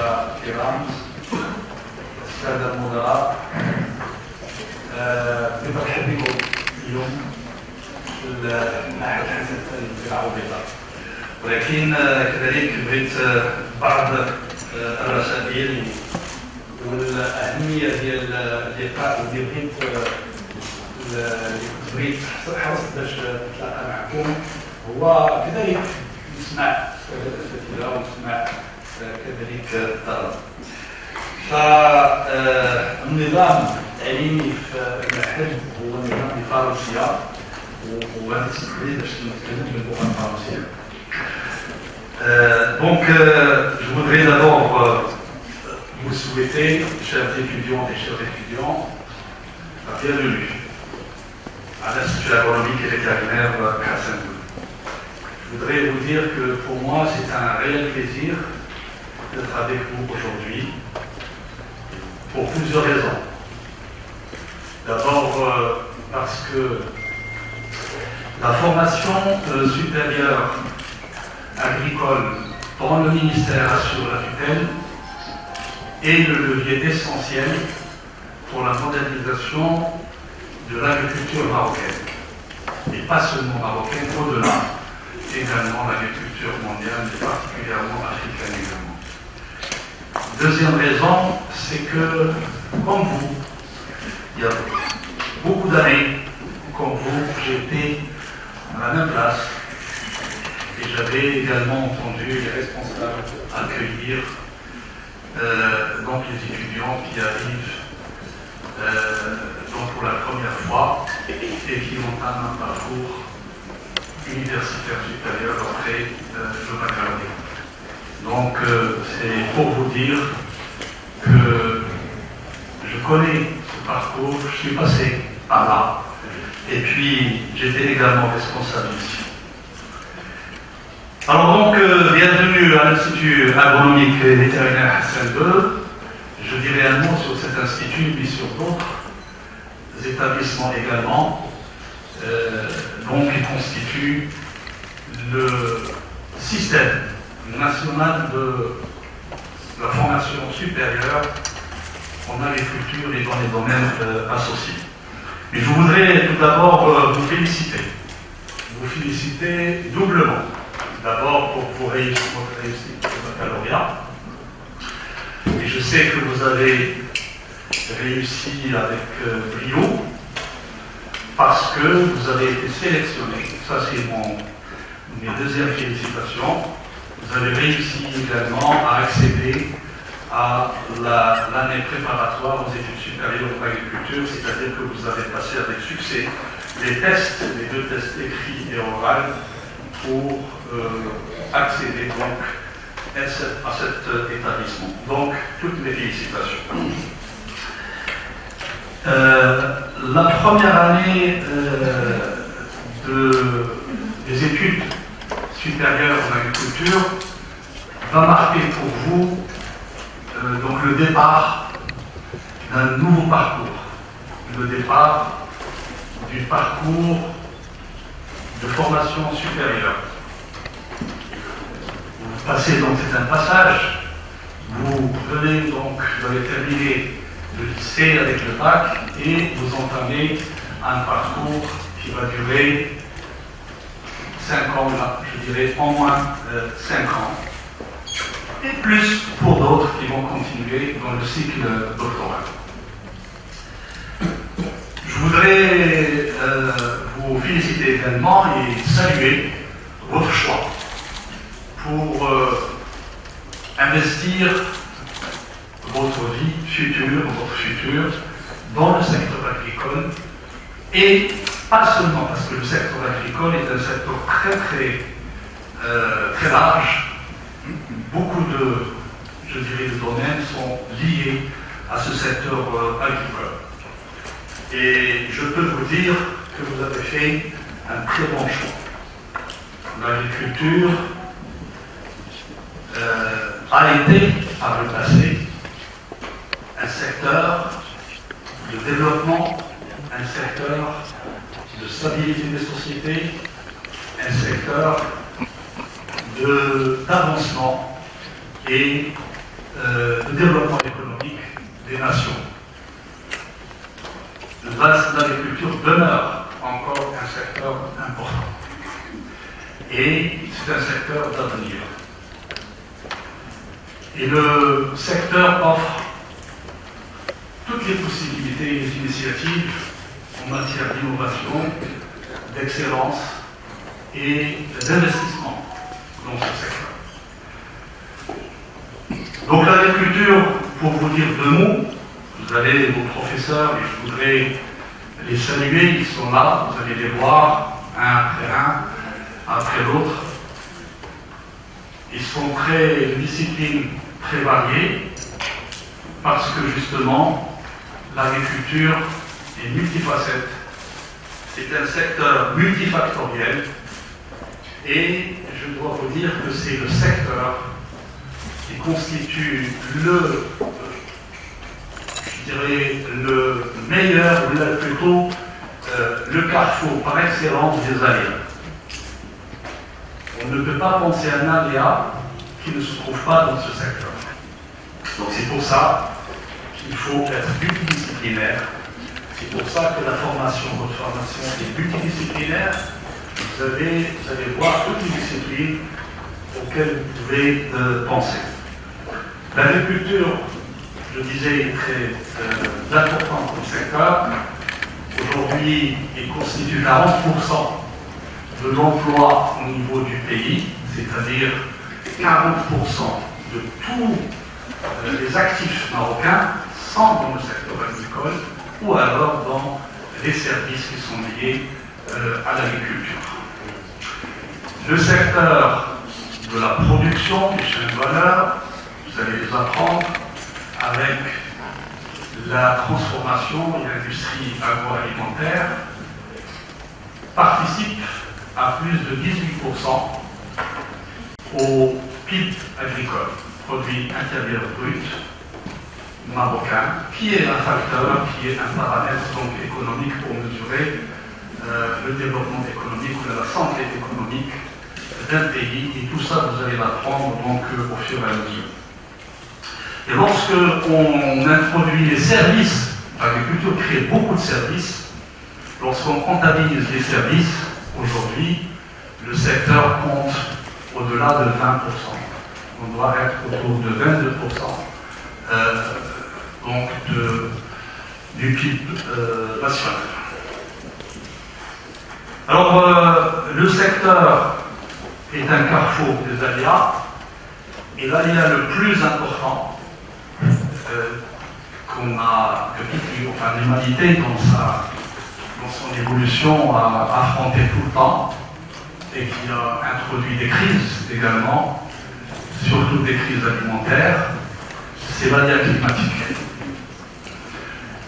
الأساتذة الكرام، السادة المدراء، بمرحب بكم اليوم في معهد حسن في العوبيطة. ولكن كذلك بغيت بعض الرسائل والأهمية ديال اللقاء اللي بغيت حرصت باش نتلاقى معكم هو كذلك نسمع الأساتذة ونسمع كذلك الطلبة. فالنظام التعليمي في المعهد هو نظام بالفرنسية وأنا تسمحلي باش نتكلم باللغة الفرنسية. Donc, je voudrais d'abord vous souhaiter, chers étudiants et chers étudiants, la bienvenue à l'Institut agronomique et vétérinaire Hassan II. Je voudrais vous dire que pour moi, c'est un réel plaisir d'être avec vous aujourd'hui pour plusieurs raisons. D'abord, parce que la formation supérieure agricole dans le ministère assure la tutelle est le levier essentiel pour la modernisation de l'agriculture marocaine. Et pas seulement marocaine, au-delà, également l'agriculture mondiale, et particulièrement africaine également. Deuxième raison, c'est que, comme vous, il y a beaucoup d'années, comme vous, j'étais à la même place et j'avais également entendu les responsables accueillir donc les étudiants qui arrivent donc pour la première fois et qui entament un parcours universitaire supérieur après le baccalauréat. Donc c'est pour vous dire que je connais ce parcours, je suis passé par là et puis j'étais également responsable ici. Alors donc, bienvenue à l'Institut agronomique et vétérinaire Hassan II. Je dirai un mot sur cet institut, mais sur d'autres établissements également, donc qui constituent le système national de la formation supérieure en agriculture et dans les domaines associés. Mais je voudrais tout d'abord vous féliciter doublement. D'abord pour votre réussite au baccalauréat. Et je sais que vous avez réussi avec brio parce que vous avez été sélectionné. Ça c'est mes deuxièmes félicitations. Vous avez réussi également à accéder à l'année préparatoire aux études supérieures en agriculture, c'est-à-dire que vous avez passé avec succès les deux tests écrits et oraux pour accéder donc à cet établissement. Donc, toutes mes félicitations. La première année des études supérieures en agriculture va marquer pour vous donc le départ d'un nouveau parcours, le départ du parcours de formation supérieure. Vous passez donc, c'est un passage, vous venez donc, vous avez terminé le lycée avec le bac et vous entamez un parcours qui va durer 5 ans, je dirais au moins 5 ans, et plus pour d'autres qui vont continuer dans le cycle doctoral. Je voudrais vous féliciter également et saluer votre choix pour investir votre vie future, votre futur dans le secteur agricole et pas seulement parce que le secteur agricole est un secteur très large. Beaucoup de domaines sont liés à ce secteur agricole. Et je peux vous dire que vous avez fait un très bon choix. L'agriculture a été, par le passé, un secteur de développement, un secteur de stabilité des sociétés, un secteur d'avancement et de développement économique des nations. L'agriculture demeure encore un secteur important. Et c'est un secteur d'avenir. Et le secteur offre toutes les possibilités et les initiatives en matière d'innovation, d'excellence et d'investissement dans ce secteur. Donc l'agriculture, pour vous dire deux mots, vous avez vos professeurs et je voudrais les saluer, ils sont là, vous allez les voir un, après l'autre. Ils sont une discipline très variée parce que justement l'agriculture est multifacette, c'est un secteur multifactoriel et je dois vous dire que c'est le secteur qui constitue le meilleur, ou plutôt le carrefour par excellence des aléas. On ne peut pas penser à un aléa qui ne se trouve pas dans ce secteur. Donc c'est pour ça qu'il faut être multidisciplinaire. C'est pour ça que votre formation est multidisciplinaire. Vous allez voir toutes les disciplines auxquelles vous pouvez penser. L'agriculture, je disais, est très important comme secteur. Aujourd'hui, il constitue 40% de l'emploi au niveau du pays, c'est-à-dire 40% de tous les actifs marocains sont dans le secteur agricole ou alors dans les services qui sont liés à l'agriculture. Le secteur de la production, des chaînes de valeur, vous allez les apprendre avec la transformation et l'industrie agroalimentaire, participe à plus de 18% au PIB agricole, produit intérieur brut marocain, qui est un facteur, qui est un paramètre donc économique pour mesurer le développement économique ou la santé économique d'un pays. Et tout ça, vous allez l'apprendre donc au fur et à mesure. Et lorsqu'on introduit les services, l'agriculture crée beaucoup de services. Lorsqu'on comptabilise les services, aujourd'hui, le secteur compte au-delà de 20%. On doit être autour de 22% donc du PIB national. Alors, le secteur est un carrefour des aléas, et l'aléa le plus important que l'humanité dans son évolution a affronté tout le temps et qui a introduit des crises également, surtout des crises alimentaires, c'est l'aléa climatique.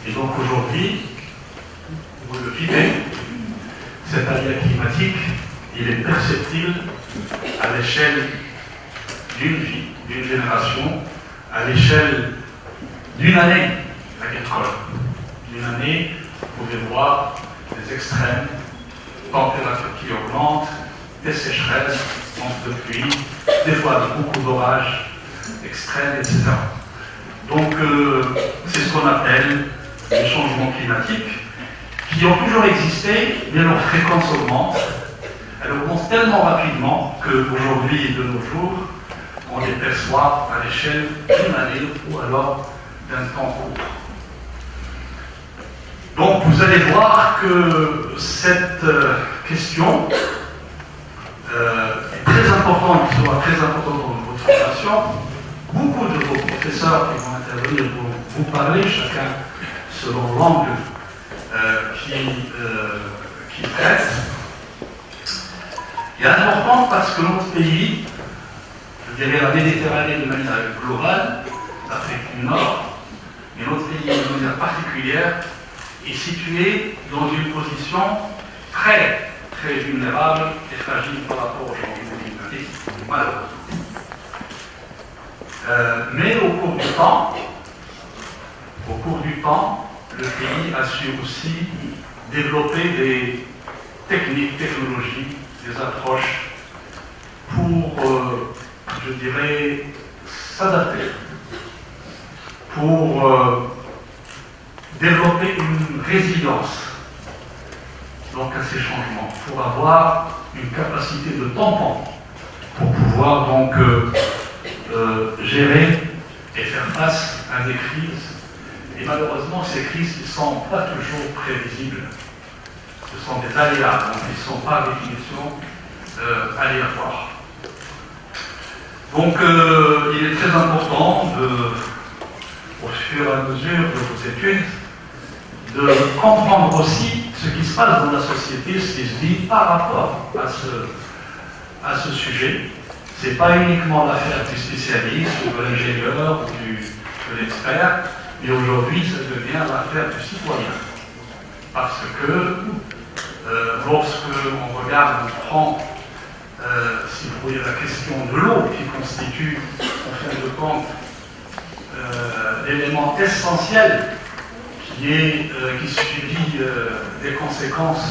Et donc aujourd'hui, vous le vivez, cet aléa climatique, il est perceptible à l'échelle d'une vie, d'une génération, à l'échelle d'une année agricole. D'une année, vous pouvez voir des extrêmes, températures qui augmentent, des sécheresses, manque de pluie, des fois beaucoup d'orages extrêmes, etc. Donc, c'est ce qu'on appelle les changements climatiques, qui ont toujours existé, mais leur fréquence augmente. Elle augmente tellement rapidement qu'aujourd'hui, de nos jours, on les perçoit à l'échelle d'une année ou alors d'un temps court. Donc vous allez voir que cette question est très importante, sera très importante dans votre formation. Beaucoup de vos professeurs qui vont intervenir vont vous parler, chacun selon l'angle qui traite. Il est important parce que notre pays, je dirais la Méditerranée de manière globale, l'Afrique du Nord, mais notre pays de manière particulière, est situé dans une position très, très vulnérable et fragile par rapport au changement climatique, malheureusement. Mais au cours du temps, le pays a su aussi développer des techniques, technologies, des approches pour, je dirais, s'adapter pour développer une résilience donc à ces changements, pour avoir une capacité de tampon, pour pouvoir donc gérer et faire face à des crises. Et malheureusement, ces crises ne sont pas toujours prévisibles. Ce sont des aléas, donc ils ne sont pas par définition aléatoires. Donc il est très important, au fur et à mesure de vos études, de comprendre aussi ce qui se passe dans la société, ce qui se dit par rapport à ce sujet. Ce n'est pas uniquement l'affaire du spécialiste, ou de l'ingénieur, ou de l'expert, mais aujourd'hui, ça devient l'affaire du citoyen. Parce que lorsque on regarde, on prend, si vous voulez, la question de l'eau, qui constitue, en fin de compte, l'élément essentiel qui subit des conséquences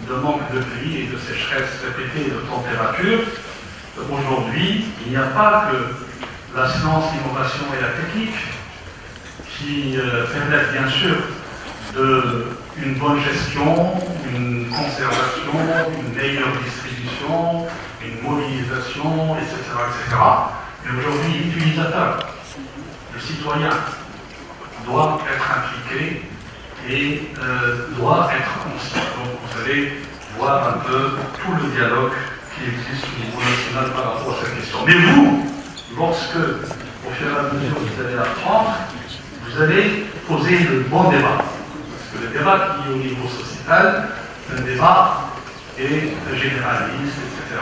de manque de pluie et de sécheresse répétée et de température. Aujourd'hui, il n'y a pas que la science, l'innovation et la technique qui permettent bien sûr une bonne gestion, une conservation, une meilleure distribution, une mobilisation, etc. etc. Mais aujourd'hui, l'utilisateur, le citoyen, doit être impliqué et doit être conscient. Donc vous allez voir un peu tout le dialogue qui existe au niveau national par rapport à cette question. Mais vous, lorsque, au fur et à mesure vous allez apprendre, vous allez poser le bon débat. Parce que le débat qui est au niveau sociétal, un débat est généraliste, etc.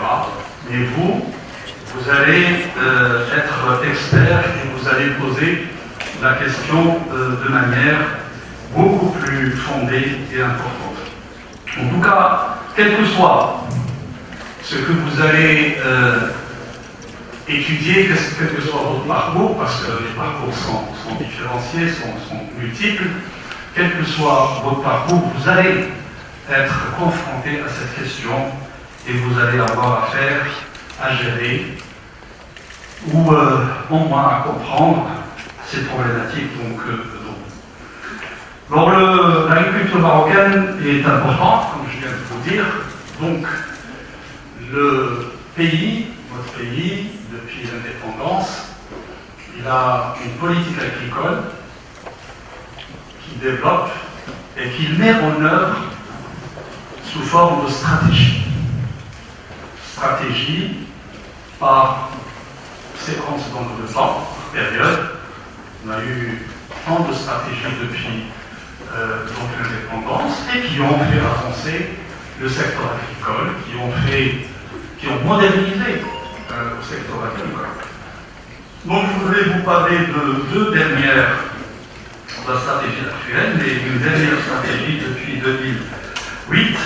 Mais vous allez être expert et vous allez poser la question de manière beaucoup plus fondée et importante. En tout cas, quel que soit ce que vous allez étudier, quel que soit votre parcours, parce que les parcours sont différenciés, sont multiples, quel que soit votre parcours, vous allez être confronté à cette question et vous allez avoir affaire à gérer ou au moins à comprendre ces problématiques. Donc, l'agriculture marocaine est importante, comme je viens de vous dire. Donc, le pays, notre pays, depuis l'indépendance, il a une politique agricole qui développe et qui met en œuvre sous forme de stratégie. Stratégie par séquence dans le temps, période. On a eu tant de stratégies depuis donc l'indépendance et qui ont fait avancer le secteur agricole, qui ont modernisé le secteur agricole. Donc je voudrais vous parler de deux dernières de la stratégie actuelle, mais une dernière stratégie depuis 2008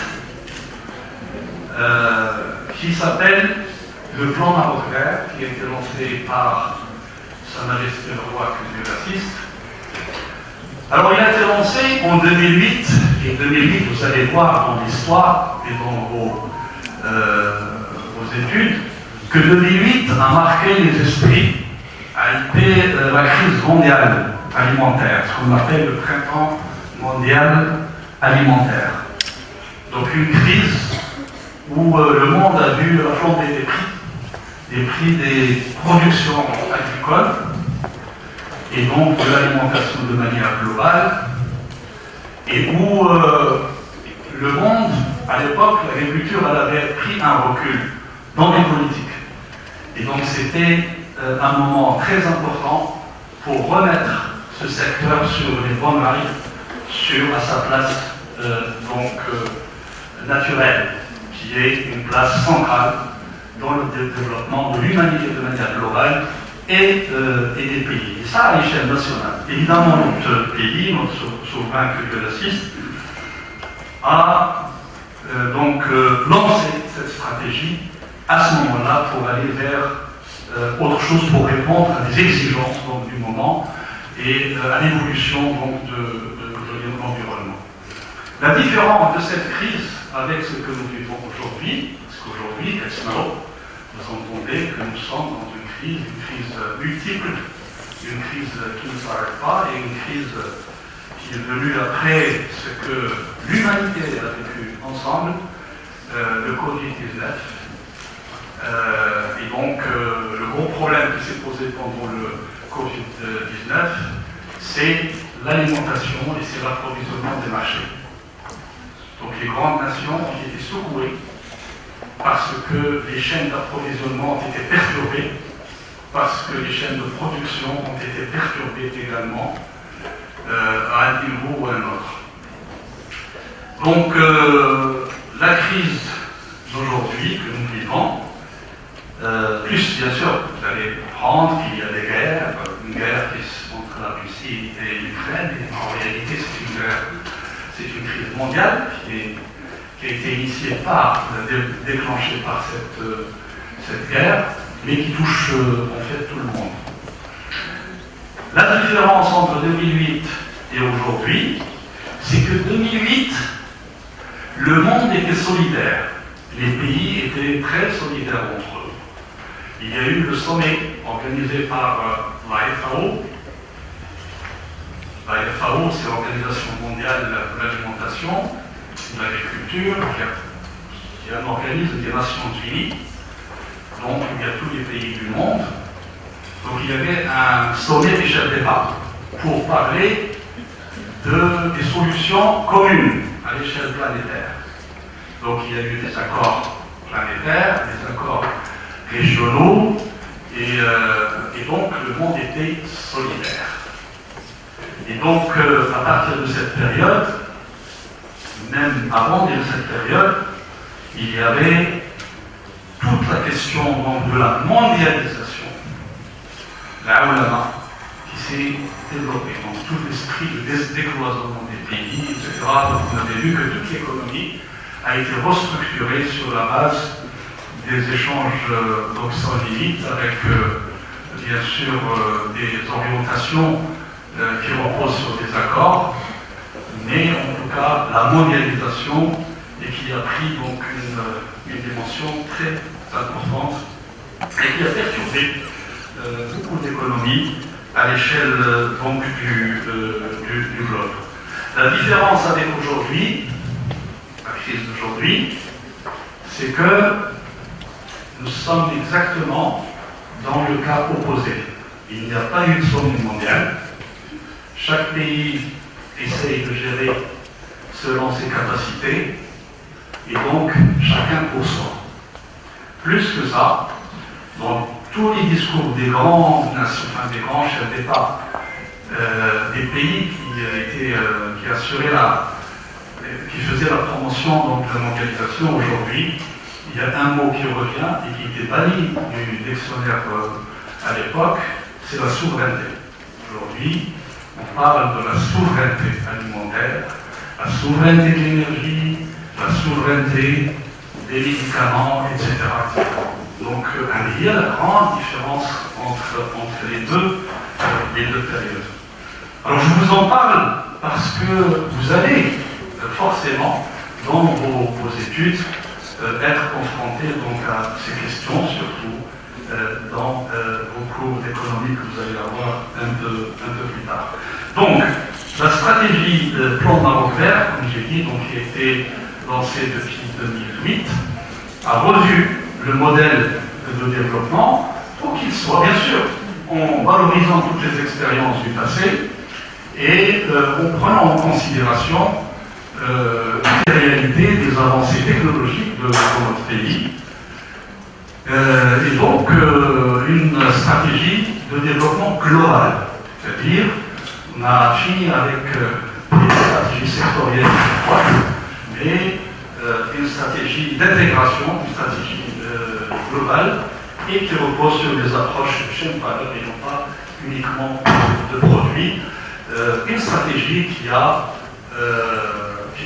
qui s'appelle le plan Maroc vert, qui a été lancé par Sa Majesté le Roi Culturaliste. Alors il a été lancé en 2008, et 2008, vous allez voir dans l'histoire et dans vos études, que 2008 a marqué les esprits, a été la crise mondiale alimentaire, ce qu'on appelle le printemps mondial alimentaire. Donc une crise où le monde a vu la flambée des prix des productions agricoles, et donc de l'alimentation de manière globale, et où le monde, à l'époque, l'agriculture, elle avait pris un recul dans les politiques. Et donc c'était un moment très important pour remettre ce secteur sur les bonnes rails, à sa place naturelle, qui est une place centrale dans le développement de l'humanité de manière globale et des pays. Et ça à l'échelle nationale. Évidemment, notre pays, notre souverain culturaliste, a lancé cette stratégie à ce moment-là pour aller vers autre chose, pour répondre à des exigences du moment et à l'évolution de l'environnement. La différence de cette crise avec ce que nous vivons aujourd'hui, parce qu'aujourd'hui, vous entendez que nous sommes dans une crise multiple une crise qui ne s'arrête pas et une crise qui est venue après ce que l'humanité a vécu ensemble, le Covid-19. Et donc, le gros problème qui s'est posé pendant le Covid-19, c'est l'alimentation et c'est l'approvisionnement des marchés. Donc, les grandes nations ont été secouées parce que les chaînes d'approvisionnement ont été perturbées, parce que les chaînes de production ont été perturbées également à un niveau ou à un autre. Donc, la crise d'aujourd'hui que nous vivons, plus bien sûr, vous allez comprendre qu'il y a des guerres, une guerre entre la Russie et l'Ukraine, et en réalité c'est une crise mondiale qui a été initiée déclenchée par cette guerre, mais qui touche en fait tout le monde. La différence entre 2008 et aujourd'hui, c'est que 2008, le monde était solidaire. Les pays étaient très solidaires entre eux. Il y a eu le sommet organisé par la FAO. La FAO, c'est l'Organisation mondiale de l'alimentation, de l'agriculture, qui est un organisme des Nations Unies. Donc il y a tous les pays du monde. Donc il y avait un sommet des chefs d'État pour parler des solutions communes à l'échelle planétaire. Donc il y a eu des accords planétaires, des accords régionaux, et donc le monde était solidaire. Et donc à partir de cette période, même avant cette période, il y avait toute la question donc, de la mondialisation, la ulama, qui s'est développée, donc tout l'esprit de décloisonnement des pays, etc. Donc vous avez vu que toute l'économie a été restructurée sur la base des échanges donc sans limite, avec bien sûr des orientations qui reposent sur des accords, mais en tout cas la mondialisation et qui a pris donc une dimension très importante et qui a perturbé beaucoup d'économies à l'échelle donc du globe. La différence avec aujourd'hui, la crise d'aujourd'hui, c'est que nous sommes exactement dans le cas opposé. Il n'y a pas eu de sommet mondial. Chaque pays essaye de gérer selon ses capacités, et donc chacun pour soi. Plus que ça, dans tous les discours des grandes nations, des grands chefs d'État, des pays qui faisaient la promotion donc, de la mondialisation aujourd'hui, il y a un mot qui revient et qui était banni du dictionnaire à l'époque, c'est la souveraineté. Aujourd'hui, on parle de la souveraineté alimentaire, la souveraineté de l'énergie, la souveraineté des médicaments, etc. Donc il y a la grande différence entre les deux périodes. Alors je vous en parle parce que vous allez forcément, dans vos études, être confronté donc à ces questions, surtout dans vos cours d'économie que vous allez avoir un peu plus tard. Donc, la stratégie Plan Maroc Vert, comme j'ai dit, donc, qui a été lancée depuis 2008, a revu le modèle de développement pour qu'il soit, bien sûr, en valorisant toutes les expériences du passé et en prenant en considération les réalités des avancées technologiques de notre pays. Et donc une stratégie de développement global, c'est-à-dire on a fini avec des stratégies sectorielles, mais une stratégie d'intégration, une stratégie globale et qui repose sur des approches de chaîne de valeur et non pas uniquement de produits. Une stratégie qui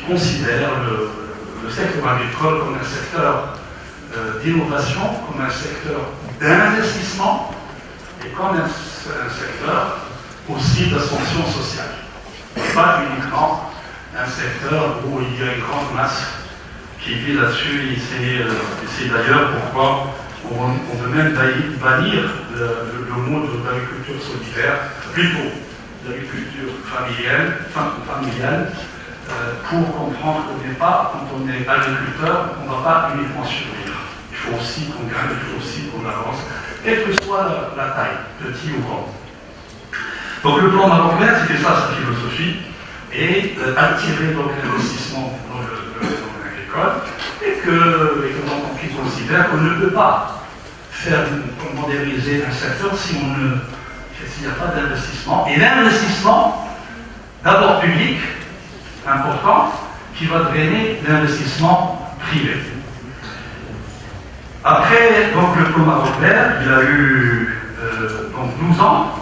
considère le secteur agricole comme un secteur d'innovation, comme un secteur d'investissement et comme un secteur aussi d'ascension sociale. Et pas uniquement un secteur où il y a une grande masse qui vit là-dessus, et c'est d'ailleurs pourquoi on veut même bannir le mot d'agriculture solidaire, plutôt d'agriculture familiale, pour comprendre qu'au départ, quand on est agriculteur, on ne va pas uniquement survivre. Il faut aussi qu'on gagne, il faut aussi qu'on avance, quelle que soit la taille, petit ou grand. Donc le plan marocain, c'était ça sa philosophie, et attirer donc l'investissement dans le domaine agricole, et que donc on considère qu'on ne peut pas faire moderniser un secteur s'il n'y a pas d'investissement. Et l'investissement, d'abord public, important, qui va drainer l'investissement privé. Après donc, le plan marocain, il a eu donc 12 ans,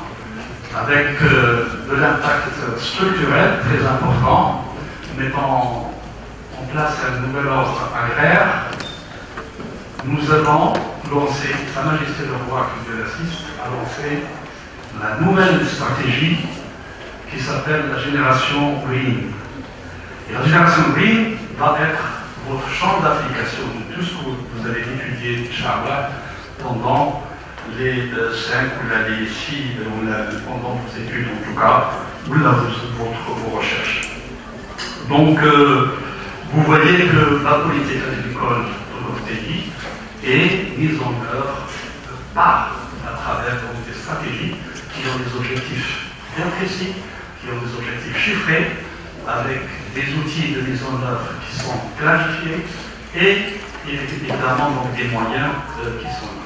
avec de l'impact structurel très important, mettant en place un nouvel ordre agraire. Nous avons lancé, Sa Majesté le Roi Abdel Aziz a lancé la nouvelle stratégie qui s'appelle la génération Green. Et la génération Green va être votre champ d'application de tout ce que vous allez étudier, Inch'Allah, pendant les 5 ou les 6, pendant vos études en tout cas, ou vos recherches. Donc, vous voyez que la politique agricole de notre pays est mise en œuvre à travers donc, des stratégies qui ont des objectifs bien précis, qui ont des objectifs chiffrés, avec des outils de mise en œuvre qui sont clarifiés et évidemment donc, des moyens qui sont là.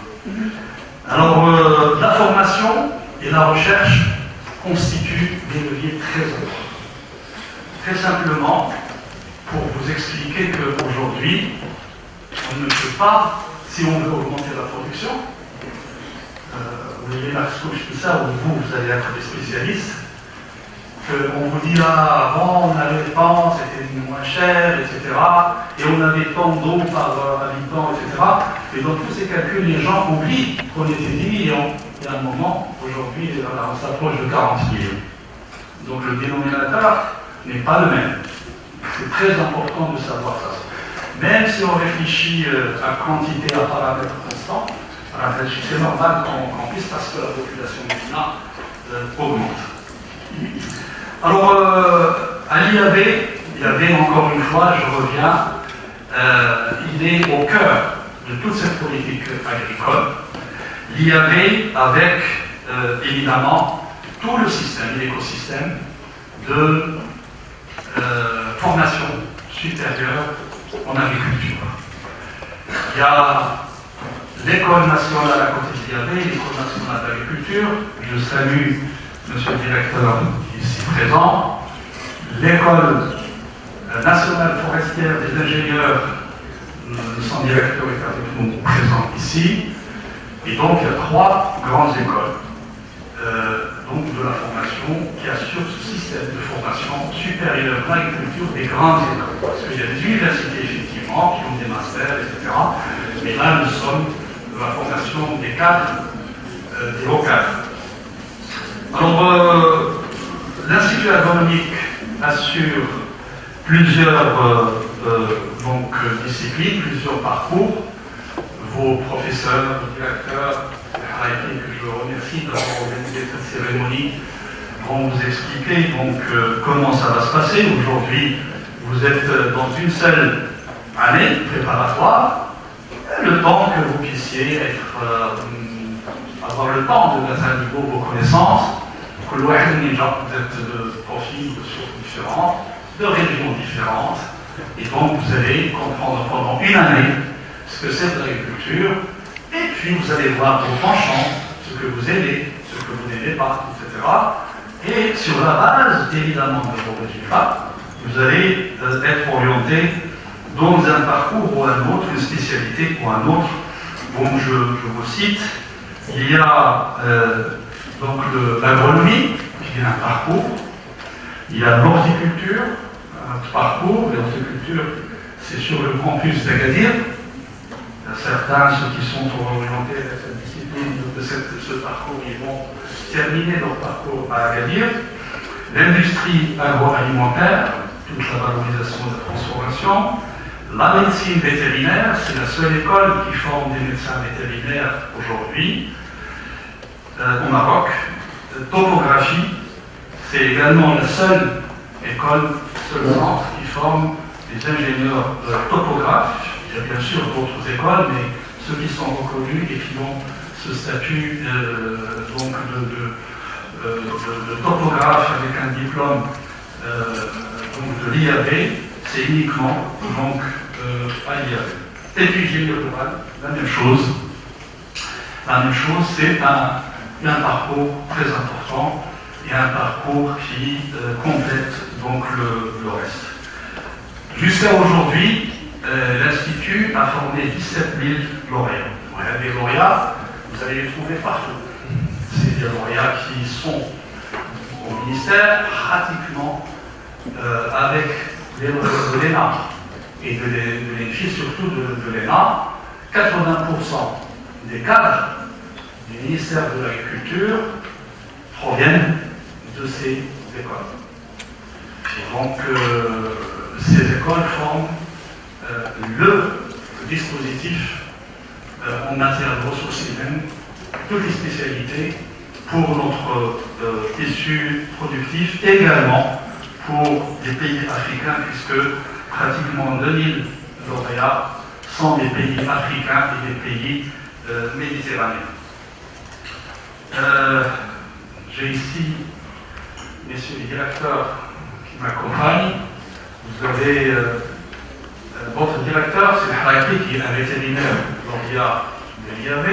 Alors, la formation et la recherche constituent des leviers très importants. Très simplement, pour vous expliquer qu'aujourd'hui, on ne peut pas, si on veut augmenter la production, vous voyez là ce que je fais ça, où vous allez être des spécialistes, qu'on vous dit là, avant on avait tant, c'était moins cher, etc. Et on avait tant d'eau par habitant, etc. Et donc tous ces calculs, les gens oublient qu'on était 10 millions. Et à un moment, aujourd'hui, on s'approche de 40 millions. Donc le dénominateur n'est pas le même. C'est très important de savoir ça. Même si on réfléchit à quantité, à paramètres constants, c'est normal qu'on puisse parce que la population médina augmente. Alors, à l'IAB, encore une fois, je reviens, il est au cœur de toute cette politique agricole. L'IAB avec, évidemment, tout le système, l'écosystème de formation supérieure en agriculture. Il y a l'École nationale à côté de l'IAB, l'École nationale d'agriculture. Je salue Monsieur le directeur ici présent, l'École nationale forestière des ingénieurs, son directeur est avec nous présent ici, et donc il y a 3 grandes écoles donc de la formation qui assurent ce système de formation supérieure en agriculture des grandes écoles. Parce qu'il y a des universités effectivement qui ont des masters, etc. Mais là nous sommes de la formation des cadres, des hauts cadres. Alors, l'Institut agronomique assure plusieurs disciplines, plusieurs parcours. Vos professeurs, vos directeurs, que je remercie d'avoir organisé cette cérémonie, vont vous expliquer donc, comment ça va se passer. Aujourd'hui, vous êtes dans une seule année préparatoire, le temps que vous puissiez avoir le temps de mettre à niveau vos connaissances, que vous êtes de profils, de sources différentes, de régions différentes, et donc vous allez comprendre pendant une année ce que c'est de l'agriculture, et puis vous allez voir vos penchants, ce que vous aimez, ce que vous n'aimez pas, etc. Et sur la base, évidemment, de vos résultats, vous allez être orienté dans un parcours ou un autre, une spécialité ou un autre. Bon, je vous cite, il y a donc l'agronomie, qui est un parcours, il y a l'horticulture, un autre parcours. L'horticulture, c'est sur le campus d'Agadir. Certains, ceux qui sont orientés à cette discipline de ce parcours, ils vont terminer leur parcours à Agadir. L'industrie agroalimentaire, toute la valorisation de la transformation, La médecine vétérinaire, c'est la seule école qui forme des médecins vétérinaires aujourd'hui au Maroc. Topographie, c'est également la seule école, seul centre qui forme des ingénieurs topographes. Il y a bien sûr d'autres écoles, mais ceux qui sont reconnus et qui ont ce statut donc de topographe avec un diplôme donc de l'IAB, c'est uniquement donc à l'IAB. Et puis génie rural, la même chose. La même chose, c'est un parcours très important et un parcours qui complète donc le reste. Jusqu'à aujourd'hui, l'Institut a formé 17 000 lauréats. Voilà, des lauréats, vous allez les trouver partout. C'est des lauréats qui sont au ministère pratiquement avec les lauréats de l'ENA et de l'ENFI, surtout de l'ENA. 80% des cadres du ministère de l'Agriculture proviennent de ces écoles. Et donc, ces écoles forment le dispositif en matière de ressources humaines, toutes les spécialités pour notre tissu productif, également pour les pays africains, puisque pratiquement 2000 lauréats sont des pays africains et des pays méditerranéens. J'ai ici, messieurs les directeurs qui m'accompagnent. Vous avez votre directeur, c'est Haraki, qui est un vétérinaire lauréat de l'IAV.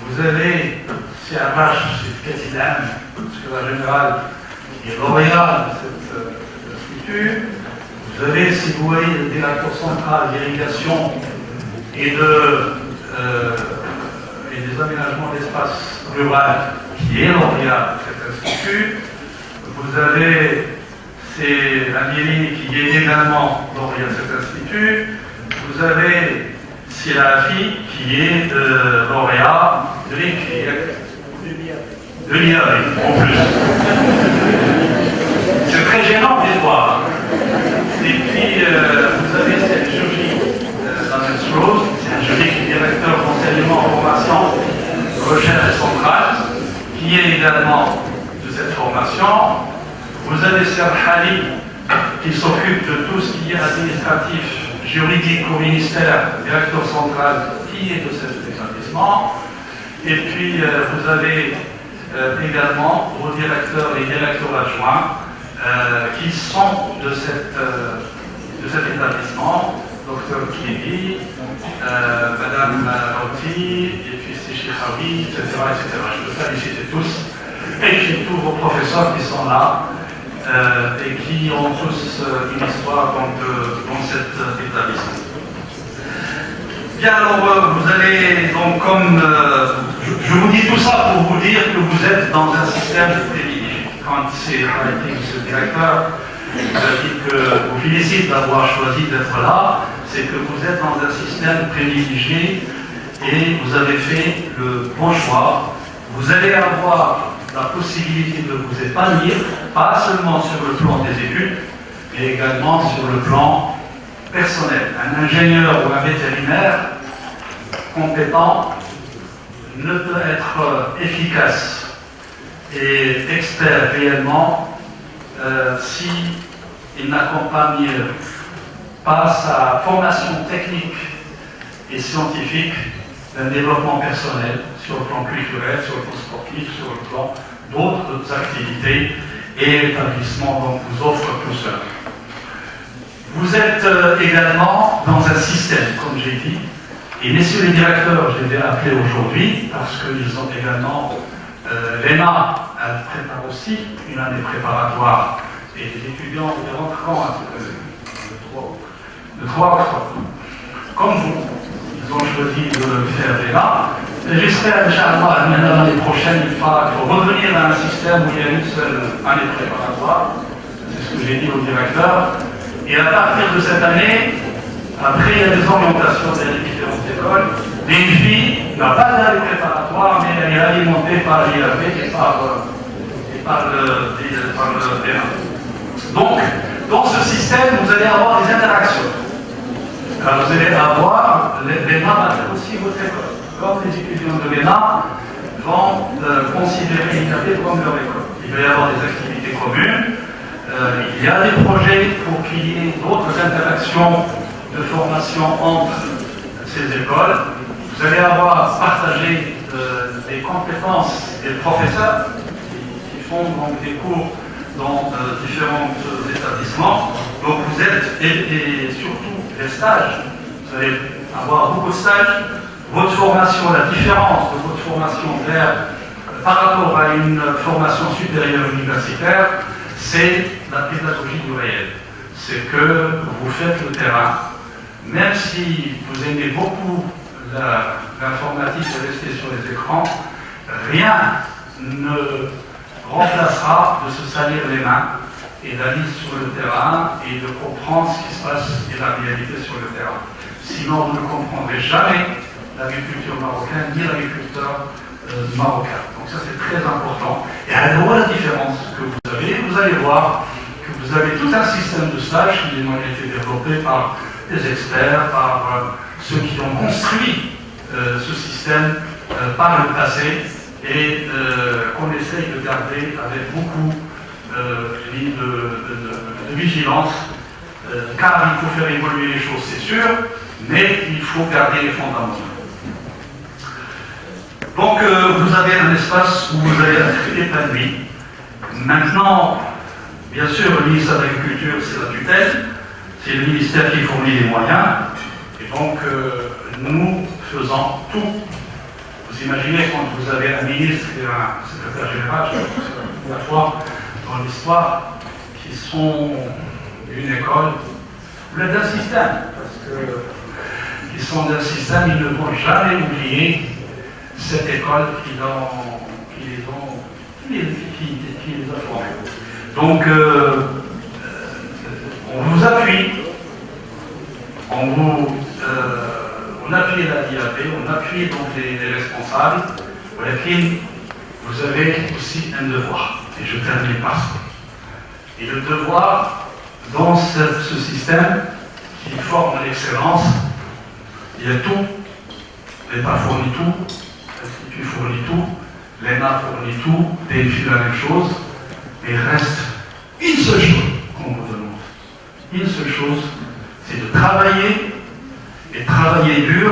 Vous avez CRH, c'est Katilan, secrétaire général, qui est lauréat de cet institut. Vous avez, si vous voyez, le directeur central d'irrigation et des aménagements d'espace rural, qui est lauréat de cet institut. Vous avez Amiri, qui est également lauréat de cet institut. Vous avez Silafi, qui est lauréat de l'IAV, en plus. C'est très gênant de voir. Et puis, vous avez cette jury, la même chose, c'est un jury qui est directeur d'enseignement, formation, recherche centrale, qui est également de cette formation. Vous avez Serge Hali, qui s'occupe de tout ce qui est administratif, juridique au ministère, directeur central, qui est de cet établissement. Et puis, vous avez également vos directeurs et directeurs adjoints, qui sont de cet établissement, Dr Kievi, Madame Roti, et puis Cheikhaoui, etc., etc. Je peux pas les citer tous. Et puis tous vos professeurs qui sont là et qui ont tous une histoire dans cet établissement. Bien, alors vous allez donc comme je vous dis tout ça pour vous dire que vous êtes dans un système privilégié. Quand c'est arrêté, monsieur le directeur, je dis que vous félicite d'avoir choisi d'être là, c'est que vous êtes dans un système privilégié et vous avez fait le bon choix. Vous allez avoir la possibilité de vous épanouir, pas seulement sur le plan des études, mais également sur le plan personnel. Un ingénieur ou un vétérinaire compétent ne peut être efficace et expert réellement si il n'accompagne pas sa formation technique et scientifique d'un développement personnel sur le plan culturel, sur le plan sportif, sur le plan d'autres activités et l'établissement donc vous offre tout cela. Vous êtes également dans un système, comme j'ai dit, et messieurs les directeurs, je les ai appelés aujourd'hui parce qu'ils ont également l'ENA, elle prépare aussi une année préparatoire et les étudiants rentrent quand le 3 octobre. Comme vous, ils ont choisi de faire l'ENA. J'espère, Inch'Allah, l'année prochaine, il faut revenir à un système où il y a une seule année préparatoire. C'est ce que j'ai dit au directeur. Et à partir de cette année, après, il y a des orientations dans les différentes écoles. L'ENFI n'a pas d'année préparatoire, mais elle est alimentée par l'IAB et par le l'ENA. Donc, dans ce système, vous allez avoir des interactions. Alors, vous allez avoir, l'ENA va être aussi votre école. Comme les étudiants de l'ENA vont considérer l'INAP comme leur école. Il va y avoir des activités communes. Il y a des projets pour qu'il y ait d'autres interactions de formation entre ces écoles. Vous allez avoir partagé des compétences des professeurs qui font donc des cours dans différents établissements. Donc vous êtes, et surtout les stages, vous allez avoir beaucoup de stages. Votre formation, la différence de votre formation par rapport à une formation supérieure universitaire, c'est la pédagogie du réel. C'est que vous faites le terrain, même si vous aimez beaucoup l'informatique et rester sur les écrans, rien ne remplacera de se salir les mains et d'aller sur le terrain et de comprendre ce qui se passe et la réalité sur le terrain. Sinon, vous ne comprendrez jamais l'agriculture marocaine ni l'agriculteur marocain. Donc ça, c'est très important. Et alors, la différence que vous allez voir que vous avez tout un système de stage qui a été développé par des experts, par ceux qui ont construit ce système par le passé et qu'on essaye de garder avec beaucoup de vigilance, car il faut faire évoluer les choses, c'est sûr, mais il faut garder les fondamentaux. Donc vous avez un espace où vous allez être épanoui. Maintenant, bien sûr, le ministère de l'Agriculture, c'est la tutelle, c'est le ministère qui fournit les moyens, et donc nous faisons tout. Vous imaginez quand vous avez un ministre et un secrétaire général, je pense que c'est la première fois dans l'histoire, qui sont d'une école, ou d'un système, parce qu'ils sont d'un système, ils ne vont jamais oublier cette école qui les a formés. Donc, on vous appuie, on appuie la DIAP, on appuie donc les responsables, vous avez aussi un devoir, et je termine par ça. Et le devoir, dans ce système qui forme l'excellence, il y a tout, l'État fournit tout, l'Institut fournit tout, l'ENA fournit tout, DFI la même chose, mais il reste une seule chose qu'on vous demande. Une seule chose, c'est de travailler, et travailler dur,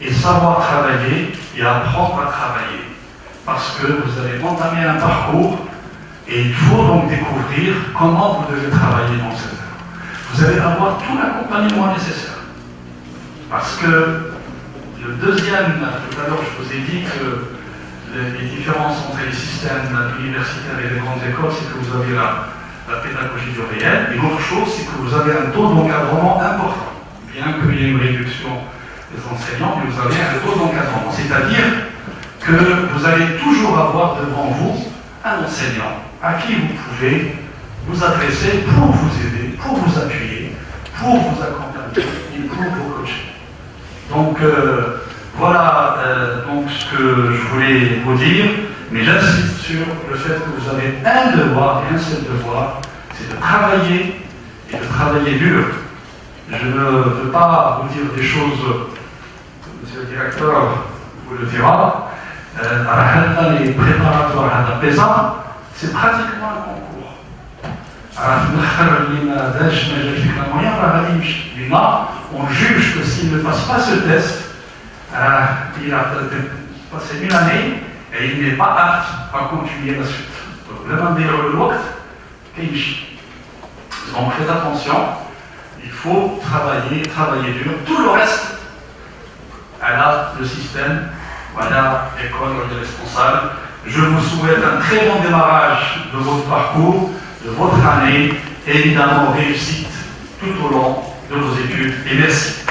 et savoir travailler, et apprendre à travailler. Parce que vous allez entamer un parcours, et il faut donc découvrir comment vous devez travailler dans cette heure. Vous allez avoir tout l'accompagnement nécessaire. Parce que le deuxième, tout à l'heure je vous ai dit que les différences entre les systèmes universitaires et les grandes écoles, c'est que vous avez la pédagogie du réel. Et l'autre chose, c'est que vous avez un taux d'encadrement important. Bien qu'il y ait une réduction des enseignants, mais vous avez un taux d'encadrement. C'est-à-dire que vous allez toujours avoir devant vous un enseignant à qui vous pouvez vous adresser pour vous aider, pour vous appuyer, pour vous accompagner et pour vous coacher. Donc voilà donc ce que je voulais vous dire, mais j'insiste sur le fait que vous avez un devoir et un seul devoir, c'est de travailler et de travailler dur. Je ne veux pas vous dire des choses, monsieur le directeur vous le dira, les préparatoires à la PESA, c'est pratiquement un concours. On juge que s'il ne passe pas ce test, il a passé une année et il n'est pas apte à continuer la suite. Donc faites attention, il faut travailler dur. Tout le reste, le système, voilà, l'école, les responsables. Je vous souhaite un très bon démarrage de votre parcours, de votre année, et évidemment réussite tout au long de vos études. Et merci.